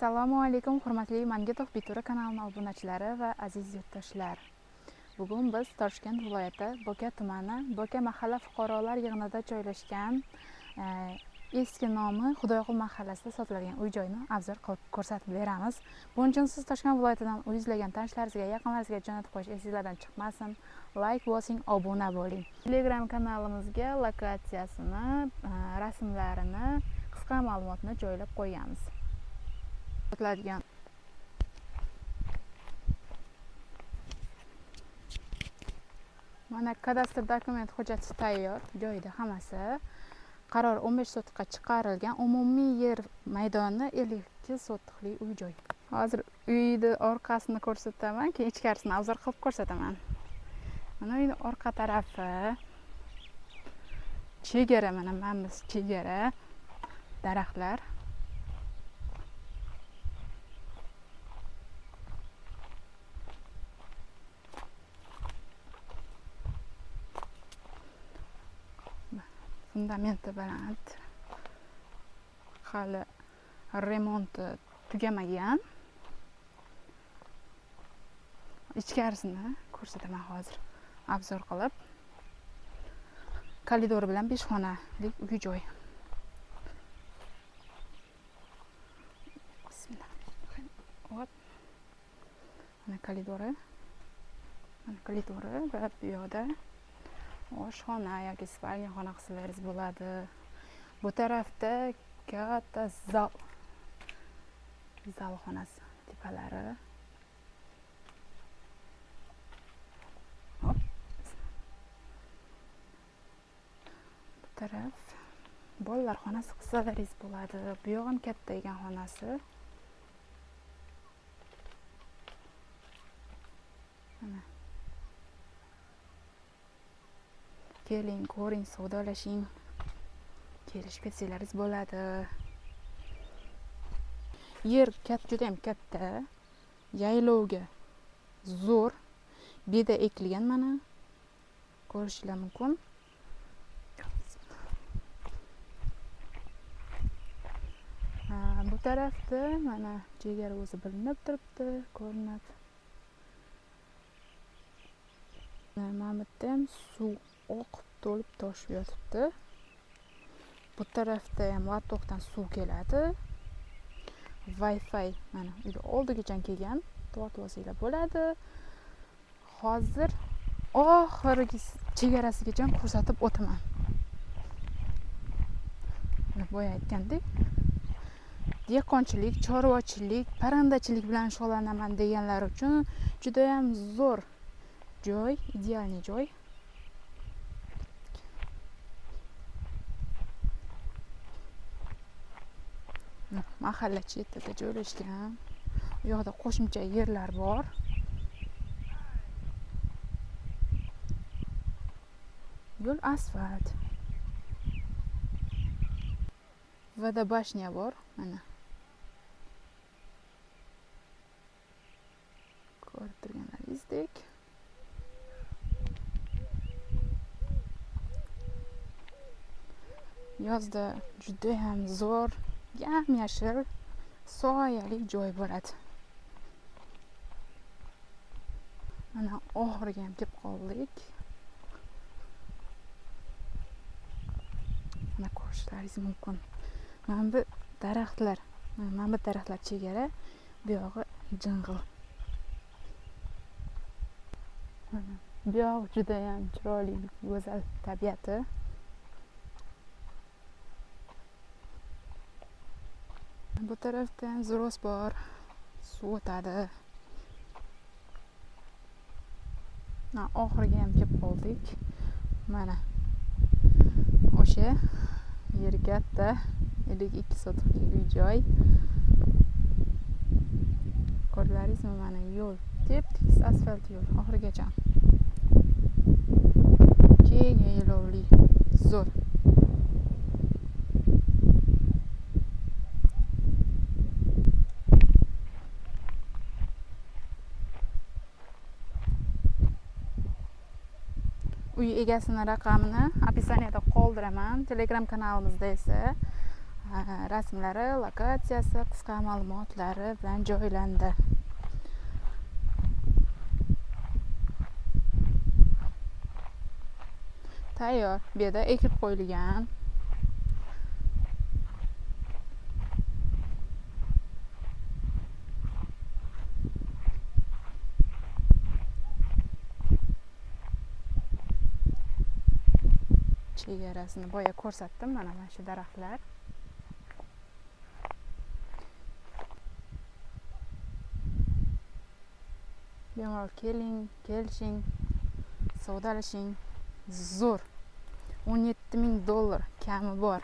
Assalomu alaykum, hurmatli Mangetov Bitura kanalining obunachilari va aziz yurtdoshlar. Bugun biz Toshkent viloyati Bo'ka tumani Bo'ka mahalla fuqarolar yig'inida joylashgan eski nomi Xudoyqul mahallasida sotiladigan uy-joyni obzor qilib ko'rsatib beramiz. Buning uchun siz Toshkent viloyatidan uy izlagan tanishlaringizga, yaqinlaringizga jo'natib qo'yish esingizdan chiqmasin. Like bosing, obuna bo'ling. Telegram kanalimizga lokatsiyasini, rasmlarini, qisqa ma'lumotni joylab qo'yamiz. Mana kadastr dokument hujjati tayyor, joyida hammasi. Qaror 15 sotixga chiqarilgan. Umumiy yer maydoni 52 sotiqli uy-joy. Hozir uyning orqasini ko'rsataman, keyin ichkarisini obzor qilib ko'rsataman. Mana uyning orqa tarafi chegara, mana biz chegara, daraxtlar. Fundamenti baland. Hali remonti tugamagan. Ichkarisini ko'rsataman hozir obzor qilib. Koridor bilan 5 xonalik uy-joy. Bismillah. Hop. Mana koridori. Mana koridori va bu yoqda oshxona yoki spalnya xona qilsangiz bo'ladi. Bu tarafda katta zal xonasi tepalari. Hop. Bu taraf bolalar xonasi qilsangiz bo'ladi. Bu yoq ham katta ekan xonasi. Mana keling, ko'ring, savdolashing. Kelishib ketsangiz bo'ladi. Yer juda ham katta. Yaylovga zo'r. Beda ekilgan, mana ko'rishlar mumkin. Bu tarafda mana chegara o'zi bilinib turibdi, ko'rinadi. Mana bu yerda ham suv oqib to'lib toshib yotibdi. Bu tarafda ham vatokdan suv keladi. Wi-Fi mana uyda oldigacha kelgan. Tortib olsanglar bo'ladi. Hozir oxirgi chegarasigacha ko'rsatib o'taman. Boya aytgandek, dehqonchilik, chorvachilik, parrandachilik bilan shug'ullanaman deganlar uchun juda ham zo'r joy, ideal joy. Mahalla chetida joylashgan. Bu yoqda qo'shimcha yerlar bor. Yo'l asfalt. Vodobashnya bor, mana. Ko'rib turganlaringizdek. Yozda juda ham zo'r, yam-yashil, soyali joy bo'ladi. Mana oxiriga ham kelib qoldik. Mana ko'rishlaringiz mumkin. Mana bu daraxtlar, chegara, bu yog'i jing'il. Mana bu yoq juda ham chiroyli, go'zal tabiati. Bu tarafda ham ziros bor, suv o'tadi. Oxiriga ham kelib qoldik. Mana o'sha yer katta, 52 sotiqli uy-joy. Ko'rdingizmi, mana yo'l, tep-tekis asfalt yo'l oxirigacha. Keng yaylovli, zo'r. Uy egasini raqamini opisaniyada qoldiraman. Telegram kanalimizda esa rasmlari, lokatsiyasi, qisqa ma'lumotlari bilan joylandi. Tayyor. Bu yerda ekib qo'yilgan. Chegarasini boya ko'rsatdim, mana shu daraxtlar. Bemalol kelishing, savdolashing. Zo'r. $17,000 kami bor.